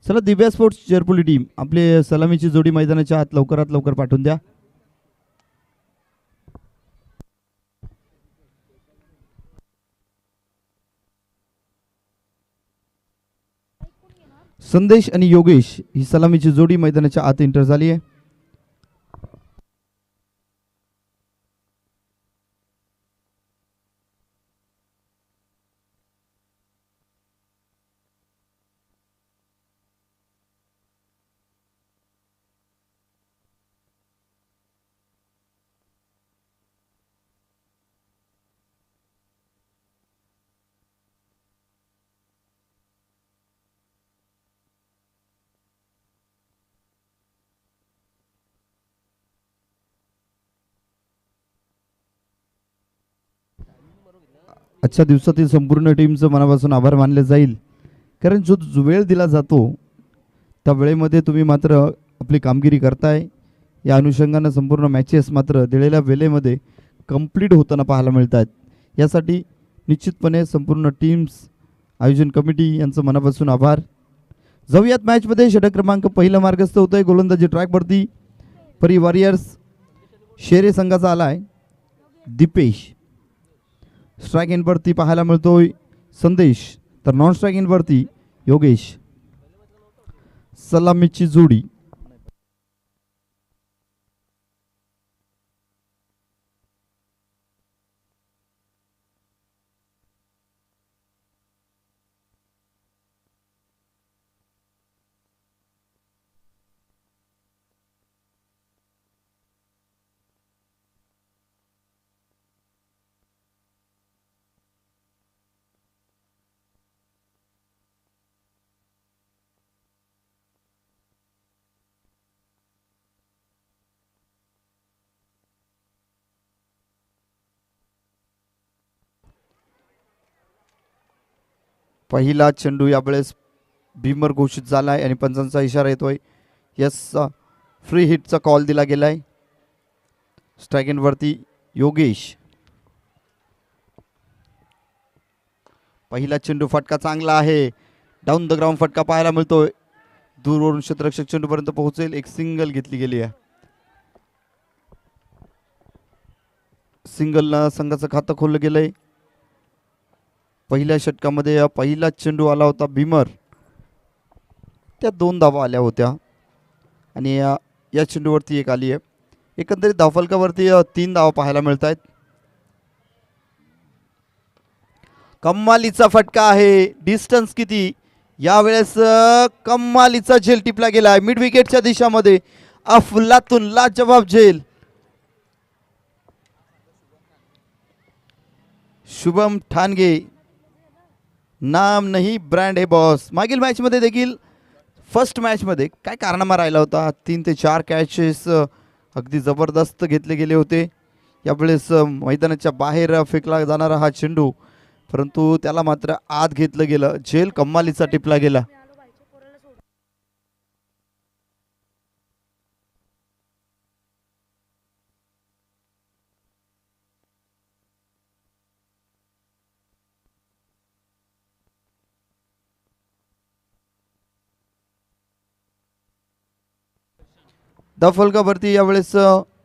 चला दिव्या sports जरपुली team आपले सलामीची जोडी मैदानाच्या आत लवकरात लवकर पाठवून द्या. संदेश आणि योगेश ही सलामीची जोडी मैदानाच्या आत एंटर झाली आहे. आजच्या दिवसातील संपूर्ण टीमचं मनापासून आभार मानले जाईल, कारण जो वेळ दिला जातो त्या वेळेमध्ये तुम्ही मात्र आपली कामगिरी करताय. या अनुषंगानं संपूर्ण मॅचेस मात्र दिलेल्या वेळेमध्ये कंप्लीट होताना पाहायला मिळत आहेत. यासाठी निश्चितपणे संपूर्ण टीम्स, आयोजन कमिटी यांचं मनापासून आभार. जाऊयात मॅचमध्ये. षटक क्रमांक पहिला मार्गस्थ होतोय गोलंदाजी ट्रॅकवरती परी वॉरियर्स शेरे संघाचा आलाय दीपेश. स्ट्राईक एंडवरती पाहायला मिळतोय संदेश, तर नॉन स्ट्राईक एंडवरती योगेश. सलामीची जोडी पहिला चेंडू यावेळेस भीमर घोषित झालाय आणि पंचांचा इशारा येतोय. यस, फ्री हिटचा कॉल दिला गेलाय. स्ट्राईक एंडवरती योगेश. पहिला चेंडू फटका चांगला आहे, डाऊन द ग्राउंड फटका पाहायला मिळतोय. दूरवरून क्षेत्ररक्षक चेंडूपर्यंत पोहोचेल. एक सिंगल घेतली गेली आहे. सिंगलनं संघाचं खातं खोललं गेलंय. पहिल्या षटकामध्ये पहिला चेंडू आला होता भीमर, त्या 2 धावा आल्या होत्या आणि या चेंडूवरती एक आली आहे. एकंदरीत धावफलकावरती 3 धावा पाहायला मिळत आहेत. कम्मालीचा फटका आहे. डिस्टन्स किती यावेळेस? कम्मालीचा झेल टिपला गेला आहे मिड विकेटच्या दिशामध्ये. अफलातून लाजवाब झेल. शुभम ठाणगे नाम नाही ब्रँड है बॉस. मागील मॅचमध्ये देखील फर्स्ट मॅचमध्ये काय कारनामा राहिला होता. 3 ते 4 कॅचेस अगदी जबरदस्त घेतले गेले होते. यावेळेस मैदानाच्या बाहेर फेकला जाणारा हा चेंडू, परंतु त्याला मात्र आत घेतलं गेलं. झेल कम्मालीचा टिपला गेला. धावफलकावरती यावेळेस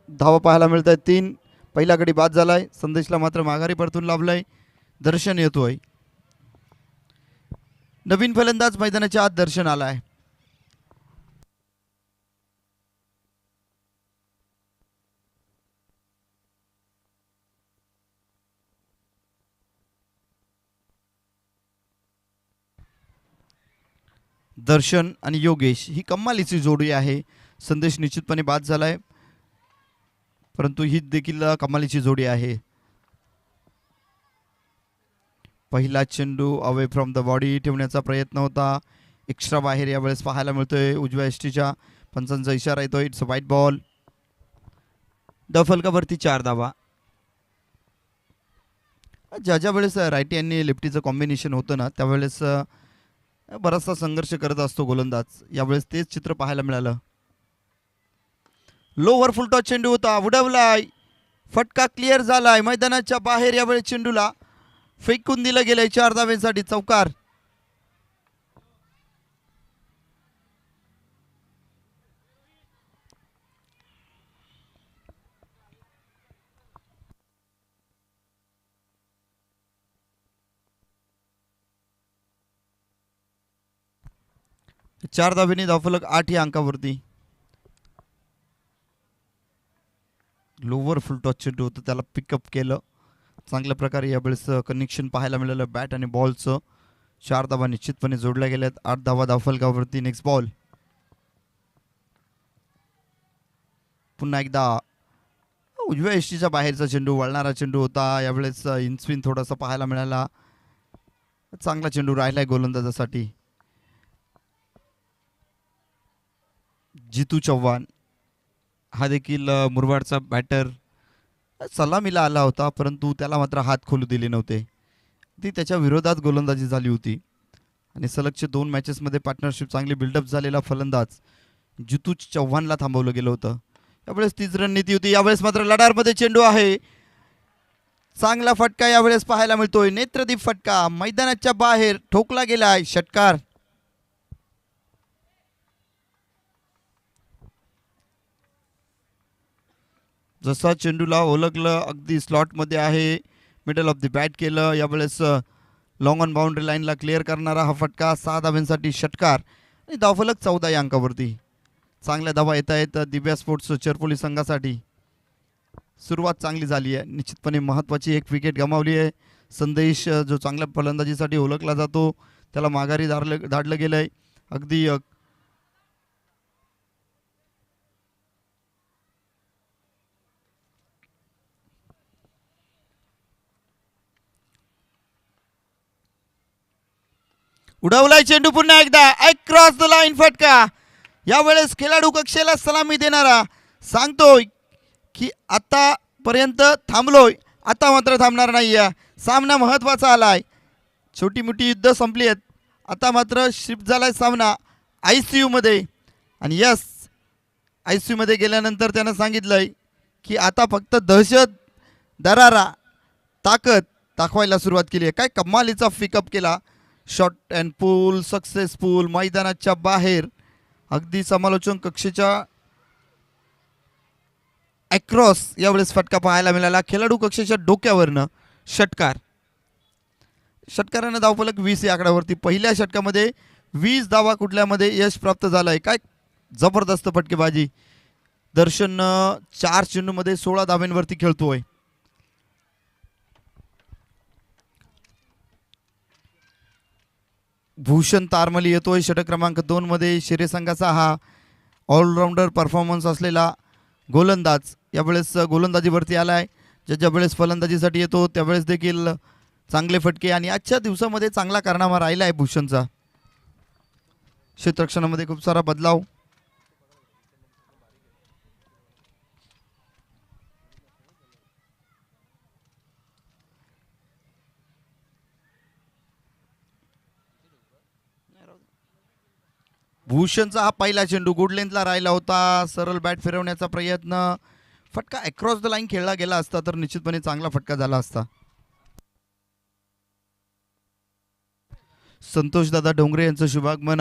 धावा पाहायला मिळत आहेत 3. पहिला गडी बाद झालाय. संदेशला मात्र माघारी परतून लाभलाय. दर्शन येतोय. नवीन फलंदाज मैदानाच्या आत दर्शन आलाय. दर्शन आणि योगेश ही कमालीची जोडी आहे. संदेश निश्चितपणे बाद झालाय, परंतु ही देखील कमालीची जोडी आहे. पहिला चेंडू अवे फ्रॉम द बॉडी ठेवण्याचा प्रयत्न होता. एक्स्ट्रा बाहेर यावेळेस पाहायला मिळतोय. उजव्या एसटीच्या पंचांचा इशारा येतोय. It's a wide ball. धावफलकावरती 4 धावा. ज्या वेळेस रायटी आणि लेफ्टीचं कॉम्बिनेशन होतं ना, त्यावेळेस बराचसा संघर्ष करत असतो गोलंदाज. यावेळेस तेच चित्र पाहायला मिळालं. लोवर फुलटॉस चेंडू होता, उडवलाय. फटका क्लिअर झालाय मैदानाच्या बाहेर. यावेळेस चेंडूला फेकून दिलं गेलंय 4 धाव्यांसाठी. चौकार. 4 धावेने धावफलक 8 या अंकावरती. लोवर फुल टॉच चेंडू होतं, त्याला पिकअप केलं चांगल्या प्रकारे. यावेळेस कनेक्शन पाहायला मिळालं बॅट आणि बॉलचं. 4 धावा निश्चितपणे जोडल्या गेल्यात. 8 धावा धावफलकावरती. Next ball. पुन्हा एकदा उजव्या यष्टीच्या बाहेरचा चेंडू, वळणारा चेंडू होता. यावेळेस इनस्विन थोडासा पाहायला मिळाला. चांगला चेंडू राहिलाय गोलंदाजासाठी. जितू चव्हाण हा देखील मुरबाडचा बॅटर सलामीला आला होता, परंतु त्याला मात्र हात खोलू दिले नव्हते. ती त्याच्या विरोधात गोलंदाजी झाली होती आणि सलगचे 2 मॅचेसमध्ये पार्टनरशिप चांगली बिल्डअप झालेला फलंदाज जितू चव्हाणला थांबवलं गेलं होतं. यावेळेस 30 रणनीती होती. यावेळेस मात्र लढारमध्ये चेंडू आहे. चांगला फटका यावेळेस पाहायला मिळतोय. नेत्रदीप फटका मैदानाच्या बाहेर ठोकला गेलाय. षटकार. जसा चेंडूला ओळखलं अगदी स्लॉटमध्ये आहे. मिडल ऑफ द बॅट केलं. यावेळेस लॉंग ऑन बाउंड्री लाईनला क्लिअर करणारा हा फटका. 6 धाव्यांसाठी षटकार आणि धावफलक 14 या अंकावरती. चांगल्या धावा येत आहेत दिव्या स्पोर्ट्स चेरपोली संघासाठी. सुरुवात चांगली झाली आहे. निश्चितपणे महत्त्वाची एक विकेट गमावली आहे. संदेश जो चांगल्या फलंदाजीसाठी ओळखला जातो त्याला माघारी धाडलं गेलं आहे. अगदी उडवलाय चेंडू पुन्हा एकदा. क्रॉस द लाईन फटका. यावेळेस खेळाडू कक्षेला सलामी देणारा सांगतोय की आतापर्यंत थांबलोय, आता मात्र थांबणार नाही. सामना महत्त्वाचा आलाय. छोटी मोठी युद्ध संपली आहेत. आता मात्र शिफ्ट झालाय सामना ICU मध्ये. आणि यस, ICU मध्ये गेल्यानंतर त्यानं सांगितलंय की आता फक्त दहशत, दरारा, ताकद दाखवायला सुरुवात केली आहे. काय कमालीचा पिकअप केला. Shot and pool successful. मैदानाच्या बाहेर अगदी समालोचन कक्षेच्या अक्रॉस यावेळेस फटका पाहायला मिळाला. खेळाडू कक्षेच्या डोक्यावरनं षटकार. षटकारानं धावफलक 20 या आकड्यावरती. पहिल्या षटकामध्ये 20 धावा कुठल्यामध्ये यश प्राप्त झालंय. काय जबरदस्त फटकेबाजी. दर्शन 4 चेंडूमध्ये 16 धाव्यांवरती खेळतोय. भूषण तारमली येतोय षटक क्रमांक 2 मध्ये. शिरे संघाचा हा ऑलराऊंडर परफॉर्मन्स असलेला गोलंदाज यावेळेस गोलंदाजीवरती आलाय. ज्या वेळेस फलंदाजीसाठी येतो त्यावेळेस देखील चांगले फटके आणि आजच्या दिवसामध्ये चांगला कारनामा राहिला आहे भूषणचा. क्षेत्ररक्षणामध्ये खूप सारा बदलाव. भूषणचा हा पहिला चेंडू गुड लेंथला राहिला होता. सरळ बॅट फिरवण्याचा प्रयत्न. फटका अक्रॉस द लाईन खेळला गेला असता तर निश्चितपणे चांगला फटका झाला असता. संतोषदादा डोंगरे यांचं शुभागमन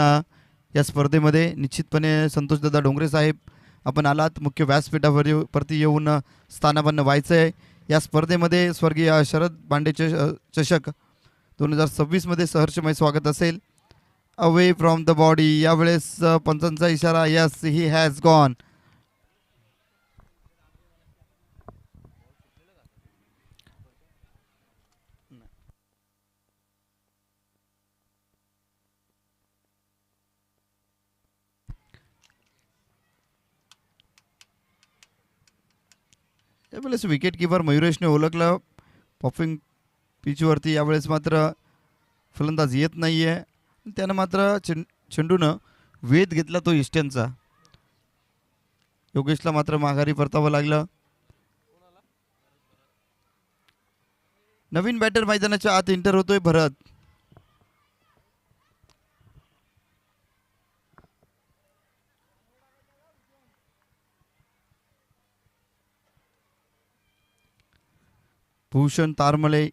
या स्पर्धेमध्ये. निश्चितपणे संतोषदादा डोंगरे साहेब आपण आलात. मुख्य व्यासपीठावरती येऊन स्थानापन्न व्हायचं आहे. या स्पर्धेमध्ये स्वर्गीय शरद बांडे चषक 2026 मध्ये सहर्षमय स्वागत असेल. Away from the body. यावेळेस पंचांचा इशारा. Yes, he has gone. त्यावेळेस विकेट किपर मयुरेशने ओळखलं पॉपिंग पिचवरती. यावेळेस मात्र फलंदाज येत नाही आहे. त्यानं मात्र चेंडूनं वेध घेतला तो इस्टनचा. योगेशला मात्र माघारी परतावं लागलं. नवीन बॅटर मैदानाच्या आत एंटर होतोय भरत. भूषण तारमले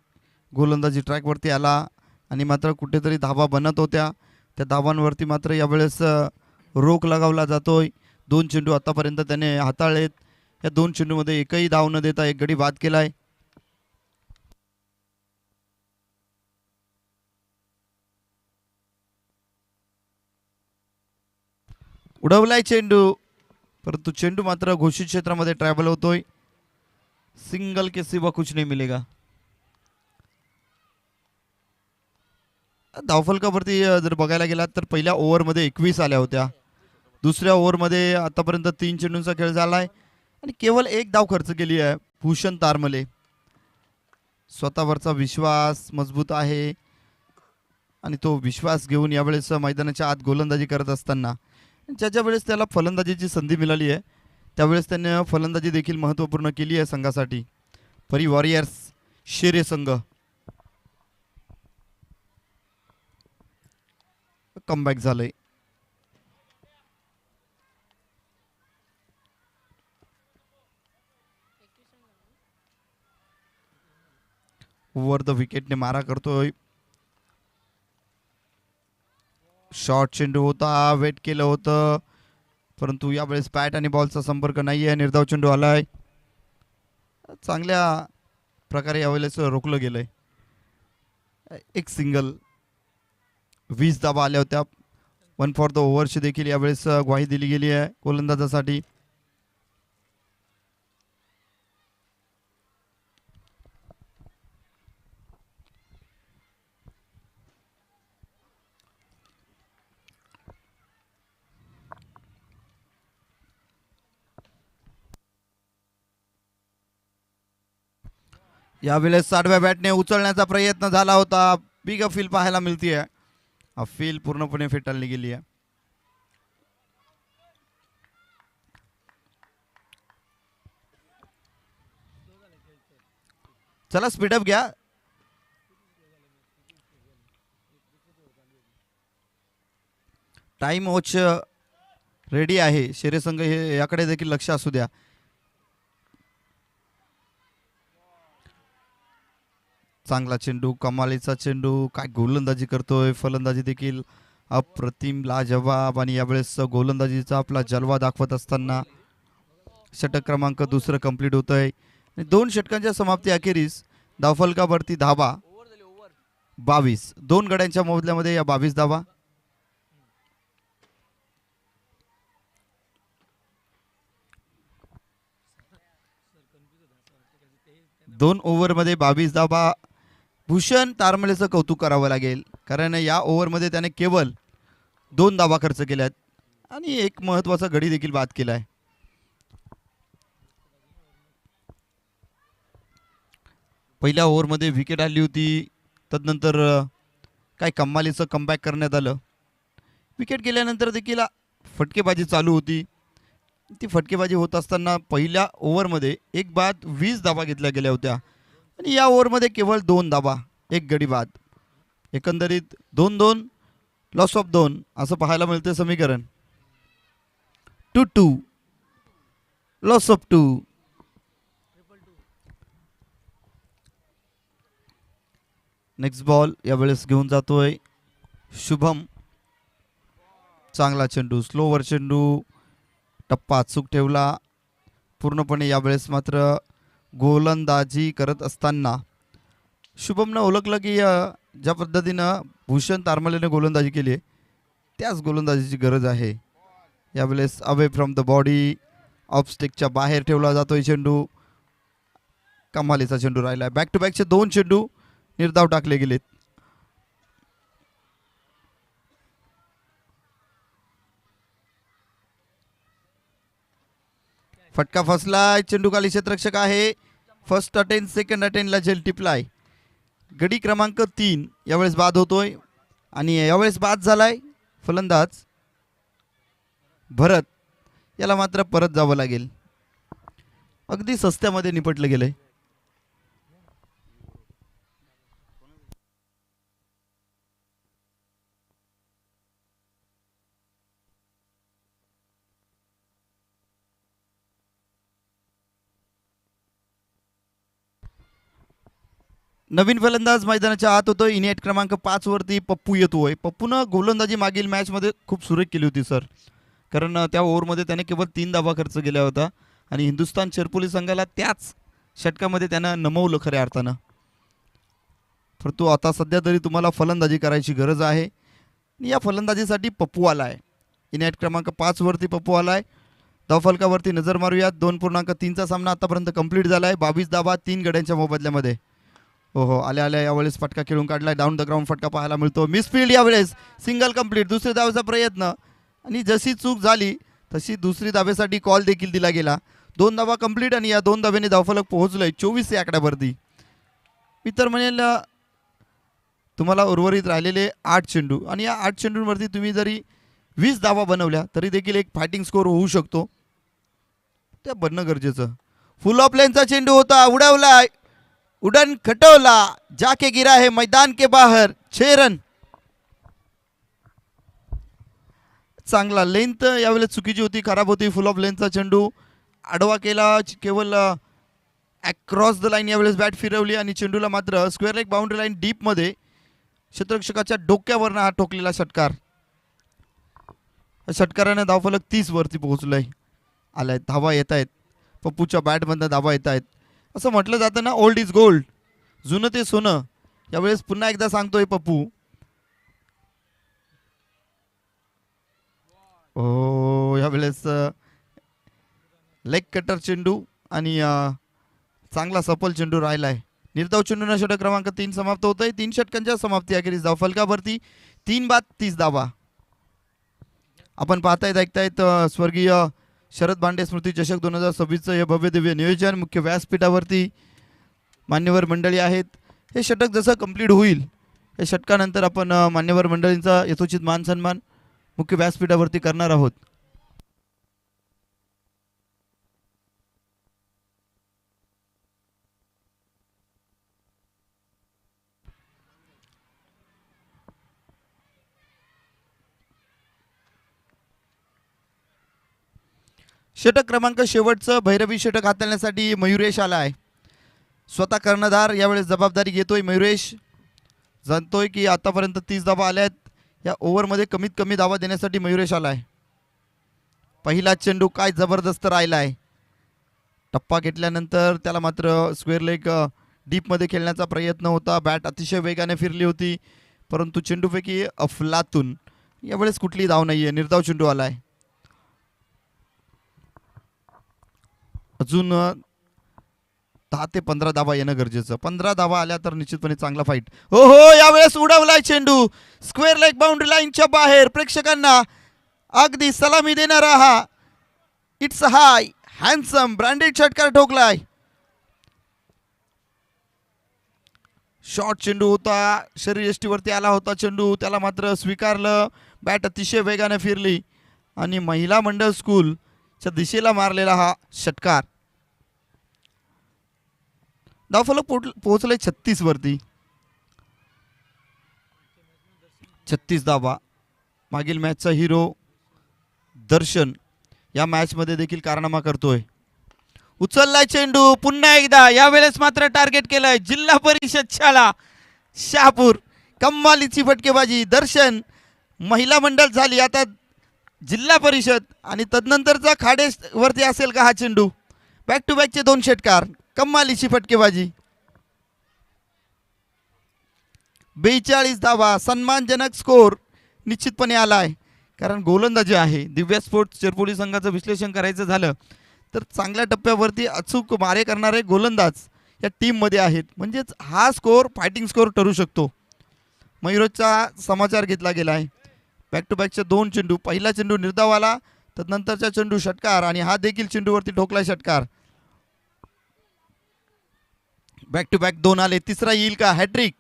गोलंदाजी ट्रॅकवरती आला आणि मात्र कुठेतरी धावा बनत होत्या. त्या धावांवरती मात्र यावेळेस रोख लगावला जातोय. 2 चेंडू आतापर्यंत त्याने हाताळलेत. या 2 चेंडूमध्ये एकही धाव न देता एक गडी बाद केलाय. उडवलाय चेंडू, परंतु चेंडू मात्र घोषित क्षेत्रामध्ये ट्रॅव्हल होतोय. सिंगल के सिवा कुछ नाही मिलेगा. धावफलकावरती जर बघायला गेलात तर पहिल्या ओव्हरमध्ये 21 आल्या होत्या. दुसऱ्या ओव्हरमध्ये आतापर्यंत 3 चेंडूंचा खेळ झालाय आणि केवळ एक धाव खर्च केली आहे भूषण तारमले. स्वतःवरचा विश्वास मजबूत आहे आणि तो विश्वास घेऊन यावेळेस मैदानाच्या आत गोलंदाजी करत असताना ज्याच्या वेळेस त्याला फलंदाजीची संधी मिळाली आहे त्यावेळेस त्याने फलंदाजी देखील महत्त्वपूर्ण केली आहे संघासाठी. परी वॉरियर्स शेरे संघ कमबॅक झालंय. ओव्हर द विकेटने मारा करतोय. शॉर्ट चेंडू होता, वेट केलं होतं, परंतु यावेळेस बॅट आणि बॉलचा संपर्क नाही आहे. निर्धाव चेंडू आलाय. चांगल्या प्रकारे यावेळेस रोखलं गेलंय. एक सिंगल, 20 धावा आल्या होत्या. 1 फॉर द ओव्हरची देखील यावेळेस ग्वाही दिली गेली आहे गोलंदाजासाठी. यावेळेस 60व्या बॅटने उचलण्याचा प्रयत्न झाला होता. बिग फील पाहायला मिळतीये. फील पूर्णपणे फेटाळली गेली आहे. चला स्पीडअप घ्या. टाइम वॉच रेडी आहे. शेरे संघ हे याकडे देखील लक्ष असू द्या. चांगला चेंडू, कमालीचा चेंडू, काय गोलंदाजी करतोय. फलंदाजी देखील अप्रतिम, लाजवाब आणि यावेळेस गोलंदाजीचा आपला जलवा दाखवत असताना षटक क्रमांक 2 कंप्लीट होत आहे. 2 षटकांच्या समाप्ती अखेरीस धावफलकावरती धावा 22. 2 गड्यांच्या मोबदल्यामध्ये या 22 धावा. दोन ओव्हरमध्ये 22 धावा. भूषण तारमलेचं कौतुक करावं लागेल कारण या ओव्हरमध्ये त्याने केवळ 2 धावा खर्च केल्यात आणि एक महत्त्वाचा गडी देखील बाद केलाय. पहिल्या ओव्हरमध्ये विकेट आली होती. तदनंतर काय कमालीचं कमबॅक करण्यात आलं. विकेट गेल्यानंतर देखील फटकेबाजी चालू होती. ती फटकेबाजी होत असताना पहिल्या ओव्हरमध्ये एक बाद 20 धावा घेतल्या गेल्या होत्या आणि या ओव्हरमध्ये केवळ 2 धावा, एक गडी बाद. एकंदरीत 2-2, लॉस ऑफ 2 असं पाहायला मिळतं समीकरण. 2-2, लॉस ऑफ 2. नेक्स्ट बॉल यावेळेस घेऊन जातोय शुभम. चांगला चेंडू, स्लोवर चेंडू, टप्पा अचूक ठेवला. पूर्णपणे यावेळेस मात्र गोलंदाजी करत असताना शुभमनं ओळखलं की ज्या पद्धतीनं भूषण तारमलेने गोलंदाजी केली आहे त्याच गोलंदाजीची गरज आहे. यावेळेस away from the body, off स्टिकच्या बाहेर ठेवला जातोय चेंडू. कमालीचा चेंडू राहिला. बॅक टू बॅकचे 2 चेंडू निर्धाव टाकले गेलेत. फटका फसलाय. चेंडू खाली क्षेत्ररक्षक आहे. फर्स्ट अटेम्प्ट, सेकंड अटेम्प्टला झेल टिपलाय. गडी क्रमांक 3 यावेळेस बाद होतोय आणि यावेळेस बाद झालाय फलंदाज भरत. याला मात्र परत जावं लागेल. अगदी सस्त्यामध्ये निपटलं गेलंय. नवीन फलंदाज मैदानाच्या आत होतोय. इनिट क्रमांक 5 वरती पप्पू येतोय. पप्पूनं गोलंदाजी मागील मॅचमध्ये खूप सुरेख केली होती सर, कारण त्या ओव्हरमध्ये त्याने केवळ 3 धावा खर्च केला होता आणि हिंदुस्थान चिरपोली संघाला त्याच षटकामध्ये त्यानं नमवलं खऱ्या अर्थानं. परंतु आता सध्या तरी तुम्हाला फलंदाजी करायची गरज आहे. या फलंदाजीसाठी पप्पू आला आहे. इनॅट क्रमांक 5 वरती पप्पू आलाय. धावफलकावरती नजर मारूयात. 2.3चा सामना आतापर्यंत कंप्लीट झालाय. 22 धावा 3 गड्यांच्या मोबदल्यामध्ये. हो हो, आल्या आल्या यावेळेस फटका खेळून काढलाय. डाऊन द ग्राउंड फटका पाहायला मिळतो. मिसफिल्ड यावेळेस. Single complete. दुसऱ्या धावेचा प्रयत्न आणि जशी चूक झाली तशी दुसरी धावेसाठी कॉल देखील दिला गेला. 2 धावा कंप्लीट आणि या 2 धावेने धावफलक पोहोचलोय 24 या आकड्यावरती. मी तर म्हणेल तुम्हाला उर्वरित राहिलेले 8 चेंडू आणि या 8 चेंडूंवरती तुम्ही जरी 20 धावा बनवल्या तरी देखील एक फायटिंग स्कोर होऊ शकतो. त्या बनणं गरजेचं. फुल ऑफ लाईनचा चेंडू होता. उडवला, उडन खटवला, जाके गिरा है मैदान के बाहर. 6 रन. चांगला लेंथ यावेळेस चुकीची होती, खराब होती. फुल ऑफ लेंथचा चेंडू आडवा केला, केवळ अक्रॉस द लाईन यावेळेस बॅट फिरवली आणि चेंडूला मात्र स्क्वेअर लेग बाउंड्री लाईन डीपमध्ये क्षेत्ररक्षकाच्या डोक्यावरनं हा ठोकलेला षटकार. षटकाराने धावफलक 30 वरती पोहोचलाय. आलाय, धावा येत आहेत. पप्पूच्या बॅटमधनं धावा येत आहेत. असं म्हटलं जातं ना, ओल्ड इज गोल्ड, जुनं ते सोनं. यावेळेस पुन्हा एकदा सांगतोय पप्पू. हो, यावेळेस लेग कटर चेंडू आणि चांगला सफल चेंडू राहिलाय. निर्धाव चेंडूनं षटक क्रमांक 3 समाप्त होत आहे. 3 षटकांच्या समाप्ती अखेरीस धावफलकावरती 3 बाद 30 धावा. आपण पाहतायत ऐकतायत स्वर्गीय शरद भांडे स्मृती चषक 2026चं हे भव्य दिव्य नियोजन. मुख्य व्यासपीठावरती मान्यवर मंडळी आहेत. हे षटक जसं कंप्लीट होईल, हे षटकानंतर आपण मान्यवर मंडळींचा यथोचित मान सन्मान मुख्य व्यासपीठावरती करणार आहोत. षटक क्रमांक शेवटचं भैरवी षटक हाताळण्यासाठी मयुरेश आला आहे. स्वतः कर्णधार यावेळेस जबाबदारी घेतोय मयुरेश. जाणतोय की आतापर्यंत 30 धावा आल्या आहेत. या ओव्हरमध्ये कमीत कमी धावा देण्यासाठी मयुरेश आला आहे. पहिला चेंडू काय जबरदस्त राहिला आहे. टप्पा घेतल्यानंतर त्याला मात्र स्क्वेअर लेग डीपमध्ये खेळण्याचा प्रयत्न होता. बॅट अतिशय वेगाने फिरली होती, परंतु चेंडूपैकी अफलातून यावेळेस कुठली धाव नाही आहे. निर्धाव चेंडू आला आहे. अजून 10 ते 15 धावा येणं गरजेचं. 15 धावा आल्या तर निश्चितपणे चांगला फाईट. हो हो, यावेळेस उडवलाय चेंडू स्क्वेअर लेग बाउंड्री लाईनच्या बाहेर. प्रेक्षकांना अगदी सलामी देणारा हा इट्स हाय हँडसम ब्रँडेड षटकार ठोकलाय. शॉर्ट चेंडू होता, शरीरयष्टीवरती आला होता चेंडू, त्याला मात्र स्वीकारलं. बॅट अतिशय वेगाने फिरली आणि महिला मंडळ स्कूलच्या दिशेला मारलेला हा षटकार. धावफलक पोहोचले 36 वरती. 36 धावा. मागील मॅचचा हिरो दर्शन या मॅचमध्ये देखील कारनामा करतोय. उचललाय चेंडू पुन्हा एकदा. यावेळेस मात्र टार्गेट केलंय जिल्हा परिषद शाळा शहापूर. कम्मालीची फटकेबाजी. दर्शन महिला मंडळ झाली, आता जिल्हा परिषद आणि तदनंतरचा खाडेवरती असेल का हा चेंडू. बॅक टू बॅकचे 2 षटकार. कम्मालीची फटकेबाजी. 42 धावा. सन्मानजनक स्कोर निश्चितपणे आलाय, कारण गोलंदाजी आहे. दिव्या स्पोर्ट्स चिरपोली संघाचं विश्लेषण करायचं झालं तर चांगल्या टप्प्यावरती अचूक मारे करणारे गोलंदाज या टीममध्ये आहेत. म्हणजेच हा स्कोर फायटिंग स्कोर ठरू शकतो. मयुरेशचा समाचार घेतला गेला आहे. बॅक टू बॅकचे 2 चेंडू. पहिला चेंडू निर्धाव आला, तदनंतरचा चेंडू षटकार आणि हा देखील चेंडूवरती ठोकला षटकार. बॅक टू बॅक 2 आले. तिसरा येईल का हॅट्रिक?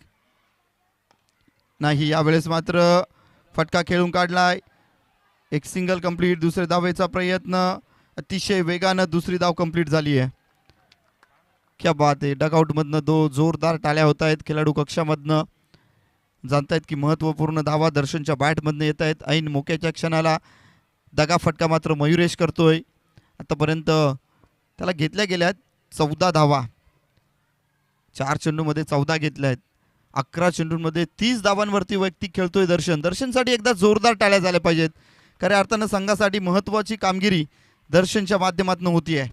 नाही, यावेळेस मात्र फटका खेळून काढलाय. एक सिंगल कंप्लीट. दुसऱ्या धावेचा प्रयत्न अतिशय वेगानं दुसरी धाव कंप्लीट झाली आहे. क्या बात आहे. डगआउटमधनं 2 जोरदार टाळ्या होत आहेत. खेळाडू कक्षामधनं जाणतायत की महत्त्वपूर्ण धावा दर्शनच्या बॅटमधनं येत आहेत. ऐन मोक्याच्या क्षणाला दगा फटका मात्र मयुरेश करतोय. आतापर्यंत त्याला घेतल्या गेल्यात 14 धावा. 4 चेंडूमध्ये 14 घेतल्या आहेत. 11 चेंडूंमध्ये 30 धावांवरती वैयक्तिक खेळतोय दर्शन. दर्शनसाठी एकदा जोरदार टाळ्या झाल्या पाहिजेत. खऱ्या अर्थानं संघासाठी महत्त्वाची कामगिरी दर्शनच्या माध्यमातून होती आहे.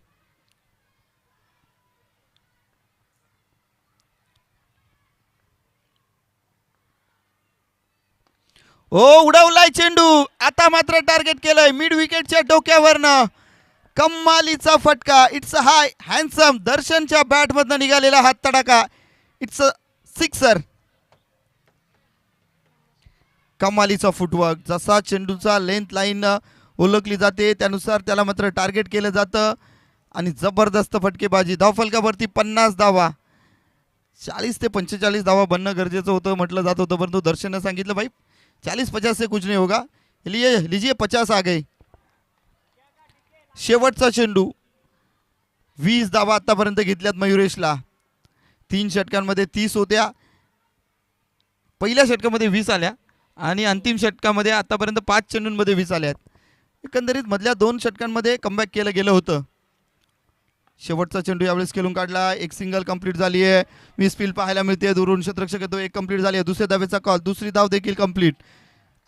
ओ उडवलाय चेंडू, आता मात्र टार्गेट केलंय मिड विकेटच्या डोक्यावरनं. कमालीचा फटका. It's a high handsome. दर्शनच्या बॅटमधनं निघालेला हात तडाका. It's a sixer. कमालीचा फुटवर्क. जसा चेंडूचा लेंथ लाईन ओळखली जाते त्यानुसार त्याला मात्र टार्गेट केलं जातं आणि जबरदस्त फटकेबाजी. धावफलकावरती 50 धावा. 40 ते 45 धावा बनणं गरजेचं होतं म्हटलं जात होतं, परंतु दर्शनने सांगितलं भाई 40-50 से कुछ नहीं होगा, लीजिए 50 आ गए. शेवटचा चेंडू. 20 धावा आतापर्यंत घेतल्यात मयुरेशला. 3 षटकांमध्ये 30 होत्या. पहिल्या षटकामध्ये 20 आल्या आणि अंतिम षटकामध्ये आतापर्यंत 5 चेंडूंमध्ये 20 आल्या आहेत. एकंदरीत मधल्या 2 षटकांमध्ये कमबॅक केलं गेलं होतं. शेवटचा चेंडू यावेळेस खेळून काढला. एक सिंगल कंप्लीट झाली आहे. मिस फील्ड पाहायला मिळते. दुरून क्षेत्ररक्षक येतो. एक कंप्लीट झाली आहे. दुसऱ्या धावेचा कॉल. दुसरी धाव देखील कंप्लीट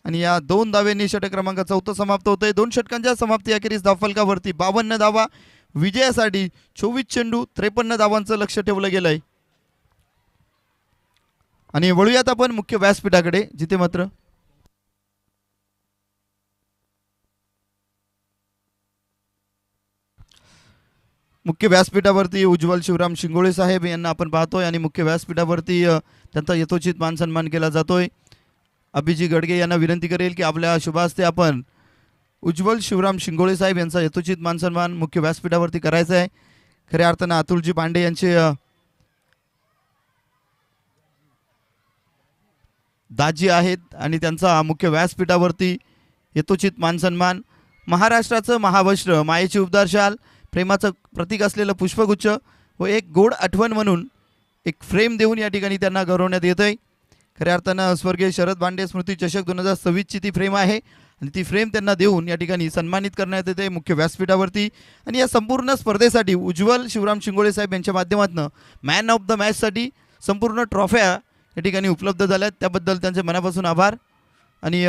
आणि या 2 धावेंनी षटक क्रमांक 4 समाप्त होतंय. 2 षटकांच्या समाप्ती अखेरीस धावफलकावरती 52 धावा. विजयासाठी 24 चेंडू 53 धावांचं लक्ष ठेवलं गेलंय. आणि वळूयात आपण मुख्य व्यासपीठाकडे, जिथे मात्र मुख्य व्यासपीठावरती उज्ज्वल शिवराम शिंगोळे साहेब यांना आपण पाहतोय आणि मुख्य व्यासपीठावरती त्यांचा यथोचित मान सन्मान केला जातोय. अभिजी गडगे यांना विनंती करेल की आपल्या शुभास्ते आपण उज्ज्वल शिवराम शिंगोळे साहेब यांचा यथोचित मान सन्मान मुख्य व्यासपीठावरती करायचा आहे. खऱ्या अर्थानं अतुलजी पांडे यांचे दाजी आहेत आणि त्यांचा मुख्य व्यासपीठावरती यथोचित मान सन्मान. महाराष्ट्राचं महावस्त्र, मायेची उबदार शाल, प्रेमाचं प्रतीक असलेलं पुष्पगुच्छ व एक गोड आठवण म्हणून एक फ्रेम देऊन या ठिकाणी त्यांना गौरवण्यात येत आहे. खऱ्या अर्थानं स्वर्गीय शरद बांडे स्मृती चषक 2026ची ती फ्रेम आहे आणि ती फ्रेम त्यांना देऊन या ठिकाणी सन्मानित करण्यात येते मुख्य व्यासपीठावरती. आणि या संपूर्ण स्पर्धेसाठी उज्ज्वल शिवराम शिंगोळे साहेब यांच्या माध्यमातून मॅन ऑफ द मॅचसाठी संपूर्ण ट्रॉफ्या या ठिकाणी उपलब्ध झाल्यात. त्याबद्दल त्यांचे मनापासून आभार. आणि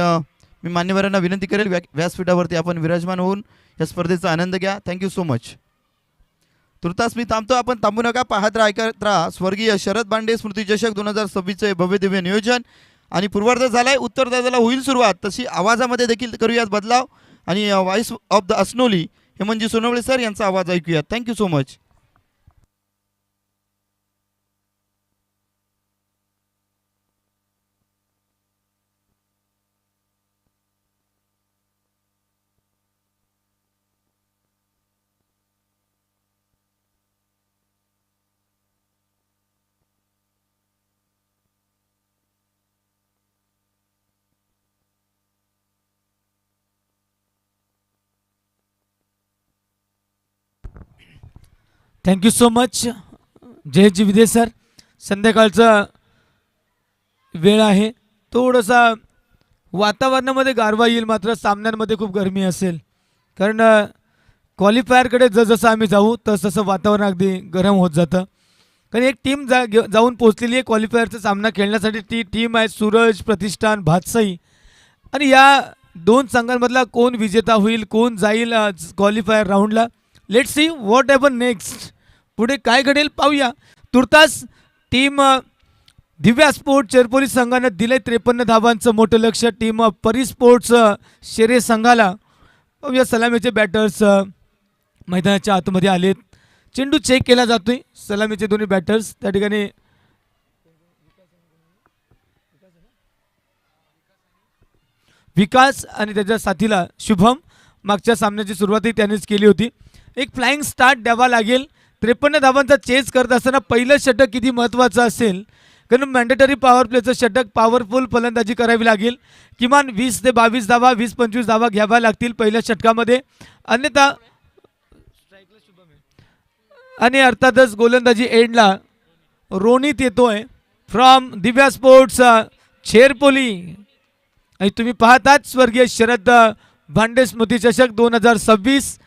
मी मान्यवरांना विनंती करेल व्यासपीठावरती आपण विराजमान होऊन या स्पर्धेचा आनंद घ्या. Thank you so much. तुर्तास मी थांबतो. आपण थांबू नका. पाहत राहा, ऐकत राहा. स्वर्गीय शरद बांडे स्मृती चषक 2026चे भव्य दिव्य नियोजन आणि पूर्वार्ध झालाय. उत्तर दादाला होईल सुरुवात. तशी आवाजामध्ये देखील करूयात बदलाव आणि voice of the Asnoli Hemantji Sonawale sir यांचा आवाज ऐकूयात. Thank you so much. Thank you so much Jayji Vide sir. संध्याकाळचा वेळ आहे. थोडंसा वातावरणामध्ये गारवा येईल, मात्र सामन्यांमध्ये खूप गरमी असेल. कारण क्वालिफायरकडे जसं आम्ही जाऊ तसं वातावरण अगदी गरम होत जातं. कारण एक टीम जाऊन पोचलेली आहे क्वालिफायरचा सामना खेळण्यासाठी. ती टीम आहे सूरज प्रतिष्ठान भातसई. आणि या 2 संघांमधला कोण विजेता होईल, कोण जाईल क्वालिफायर राऊंडला, let's see what happen next. पुढे काय घडेल पाहूया. तुर्तास टीम दिव्या स्पोर्ट्स चेरपोली संघानं दिले 53 धावांचं मोठं लक्ष. टीम परी स्पोर्ट्स शेरे संघाला पाहूया. सलामीचे बॅटर्स मैदानाच्या आतमध्ये आलेत. चेंडू चेक केला जातोय. सलामीचे दोन्ही बॅटर्स त्या ठिकाणी विकास आणि त्याच्या साथीला शुभम. मागच्या सामन्याची सुरुवातही त्यानेच केली होती. एक फ्लाइंग स्टार्ट द्यावा लागेल. 53 धावांचा चेस करत असताना पहिलं षटक किती महत्त्वाचं असेल, कारण मॅन्डेटरी पॉवर प्लेचं षटक पॉवरफुल फलंदाजी करावी लागेल. किमान 20 ते 22 धावा 20-25 धावा घ्याव्या लागतील पहिल्या षटकामध्ये, अन्यथा आणि अर्थातच गोलंदाजी एंडला रोनित येतोय फ्रॉम दिव्या स्पोर्ट्स चेरपोली. आणि तुम्ही पाहतात स्वर्गीय शरद भांडे स्मृती चषक 2026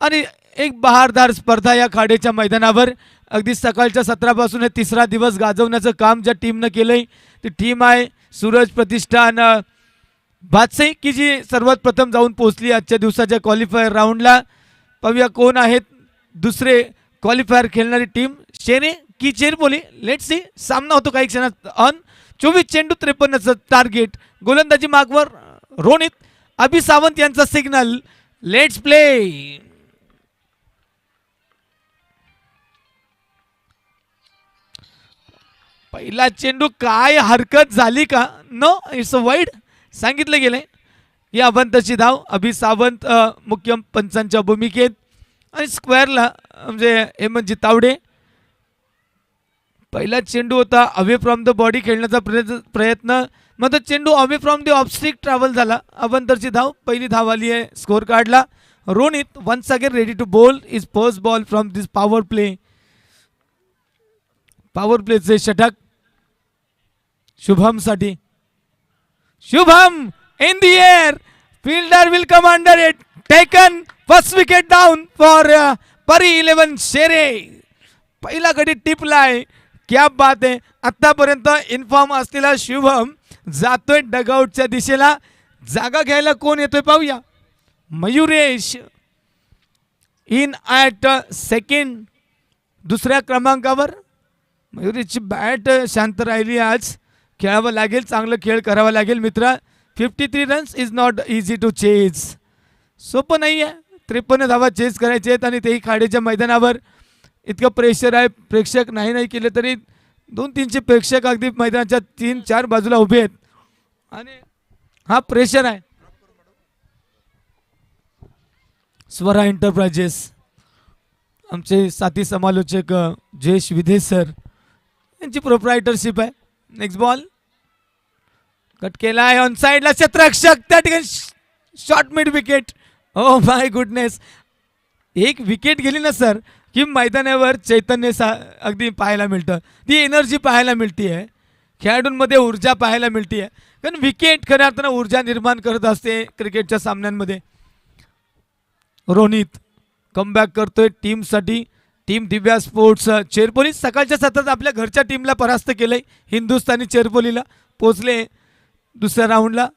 आणि एक बहारदार स्पर्धा या खाडीच्या मैदानावर. अगदी सकाळच्या सत्रापासून हे 3रा दिवस गाजवण्याचं काम ज्या टीमनं केलंय ती टीम आहे सूरज प्रतिष्ठान भातसई, की जी सर्वात प्रथम जाऊन पोहोचली आजच्या दिवसाच्या क्वालिफायर राऊंडला. पाहूया कोण आहेत दुसरे क्वालिफायर खेळणारी टीम, शेरे की चेरपोली. Let's see. सामना होतो काही क्षणात ऑन. 24 चेंडू 53 टार्गेट. गोलंदाजी मार्कवर रोनित. अभि सावंत यांचा सिग्नल. Let's play. पहिला चेंडू काय हरकत झाली का? नो, इट्स अ वाईड सांगितलं गेलंय. या अवंतची धाव. अभि सावंत मुख्य पंचांच्या भूमिकेत आणि स्क्वेअरला म्हणजे हेमंतजी तावडे. पहिला चेंडू होता अवे फ्रॉम द बॉडी खेळण्याचा प्रयत्न. मग तो चेंडू away from the off stick travel झाला. अवंतरची धाव. पहिली धाव आली आहे स्कोर कार्डला. Ronit once again ready to bowl. Is first ball from this power play. Power प्लेचे षटक शुभम साठी. Shubham in the air. Fielder will come under it. Taken. First wicket down for Pari 11 शेरे. पहिला गडी टिपलाय. क्या बात आहे. आतापर्यंत इन्फॉर्म असलेला शुभम जातोय डगआउटच्या दिशेला. जागा घ्यायला कोण येतोय पाहूया. Mayuresh in at second. दुसऱ्या क्रमांकावर. मयुरेशची बॅट शांत राहिली. आज खेळावं लागेल. चांगलं खेळ करावा लागेल मित्रा. 53 runs is not easy to chase. सोपं नाही आहे. 53 धावा चेस करायचे आहेत आणि तेही खाडीच्या मैदानावर. इतकं प्रेशर आहे. प्रेक्षक नाही केले तरी 200-300 प्रेक्षक अगदी मैदानाच्या 3-4 बाजूला उभे आहेत आणि हा प्रेशर आहे. स्वरा एंटरप्राइजेस आमचे साथी समालोचक जयेश विधे सर यांची प्रोप्रायटरशिप आहे. नेक्स्ट बॉल कट केला आहे ऑन साइडला. क्षेत्ररक्षक त्या ठिकाणी short mid wicket. Oh my goodness. एक विकेट गेली ना सर की मैदानावर चैतन्य अगदी पाहायला मिळतं. ती एनर्जी पाहायला मिळते आहे. खेळाडूंमध्ये ऊर्जा पाहायला मिळते आहे. कारण विकेट खऱ्या अर्थानं ऊर्जा निर्माण करत असते क्रिकेटच्या सामन्यांमध्ये. रोनित कमबॅक करतोय टीमसाठी. टीम दिव्या स्पोर्ट्स चेरपोली सकाळच्या सत्रात आपल्या घरच्या टीमला परास्त केलंय. हिंदुस्थानी चेरपोलीला पोचले दुसऱ्या राऊंडला.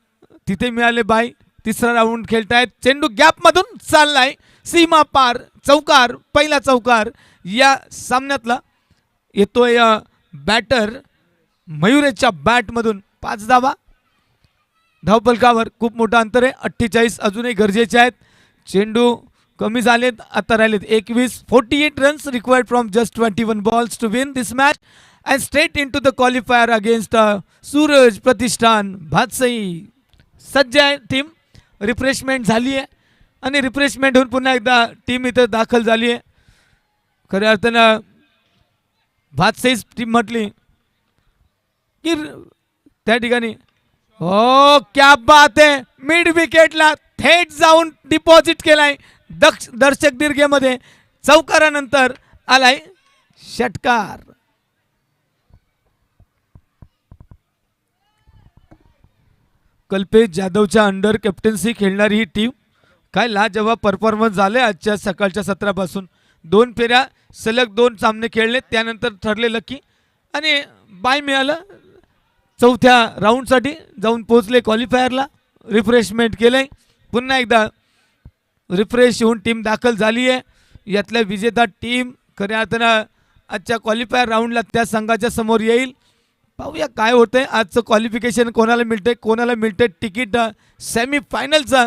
तिथे मिळाले बाय. तिसरा राऊंड खेळतायत. चेंडू गॅपमधून चाललाय सीमा पार. चौकार. पहिला चौकार या सामन्यातला येतोय बॅटर मयुरेशच्या बॅटमधून. 5 धावा धावफलकावर. खूप मोठं अंतर आहे. 48 अजूनही गरजेचे आहेत. चेंडू कमी झालेत. आता राहिलेत 21. 48 runs required from just 21 balls to win this match and straight into the qualifier against Suraj Pratishthan Bhatsai. सज्ज आहे टीम. रिफ्रेशमेंट झाली आहे आणि रिफ्रेशमेंट होऊन पुन्हा एकदा टीम इथं दाखल झाली आहे. खऱ्या अर्थानं भातसईच टीम म्हटली की त्या ठिकाणी हो क्या बात आहे. मिड विकेटला थेट जाऊन डिपॉझिट केलाय. दर्शक दीर्घेमध्ये चौकारानंतर आलाय षटकार. कल्पेश जाधवच्या अंडर कॅप्टन्सी खेळणारी ही टीम. काय लाजवाब परफॉर्मन्स झाले आजच्या सकाळच्या सत्रापासून. 2 फेऱ्या सलग 2 सामने खेळले. त्यानंतर ठरलेलं की आणि बाय मिळालं. चौथ्या राऊंडसाठी जाऊन पोचले क्वालिफायरला. रिफ्रेशमेंट केलंय. पुन्हा एकदा रिफ्रेश होऊन टीम दाखल झाली आहे. यातल्या विजेता टीम खऱ्या अर्थानं आजच्या क्वालिफायर राऊंडला त्या संघाच्या समोर येईल. पाहूया काय होतंय. आजचं क्वालिफिकेशन कोणाला मिळतंय कोणाला मिळतंय तिकीट. सेमीफायनलचा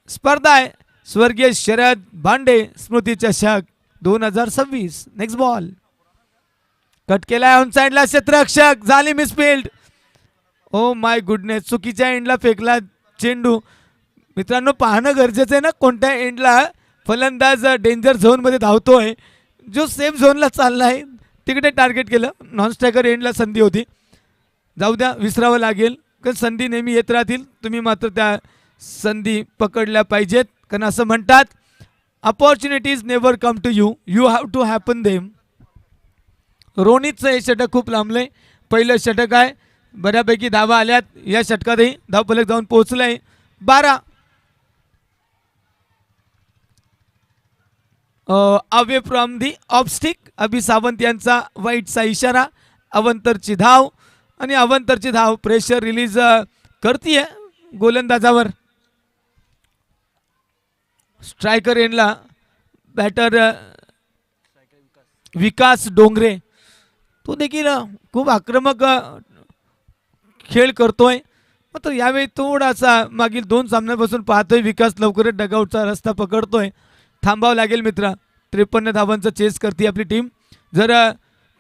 स्पर्धा आहे. स्वर्गीय शरद भांडे स्मृती चषक 2026. नेक्स्ट बॉल कट केलाय ऑन साइडला. क्षेत्ररक्षक झाली मिसफिल्ड. Oh my goodness. चुकीच्या एंडला फेकला चेंडू. मित्रांनो पाहणं गरजेचं आहे ना कोणत्या एंडला फलंदाज डेंजर झोनमध्ये धावतोय. जो सेफ झोनला चालला आहे तिकडे टार्गेट केलं. नॉन स्ट्रायकर एंडला संधी होती. जाऊ द्या विसरावं लागेल कारण संधी नेहमी येत राहतील. तुम्ही मात्र त्या संधी पकडल्या पाहिजेत. कारण असं म्हणतात opportunities never come to you. You have to happen them. रोनितचं हे षटक खूप लांबलंय. पहिलं षटक आहे. बऱ्यापैकी धावा आल्यात. या षटकातही धावफलक जाऊन पोहोचलंय. 12 अवे फ्रॉम दी ऑफस्टिक. अभि सावंत यांचा वाईटचा इशारा. अवंतरची धाव आणि अवंतरची धाव प्रेशर रिलीज करतीये गोलंदाजावर. स्ट्रायकर एंडला बॅटर विकास डोंगरे तो देखील खूप आक्रमक खेळ करतोय. मात्र यावेळी थोडासा मागील 2 सामन्यापासून पाहतोय विकास लवकरच डगआउटचा रस्ता पकडतोय. थांबावं लागेल मित्रा. 53 धावांचं चेस करते आपली टीम. जर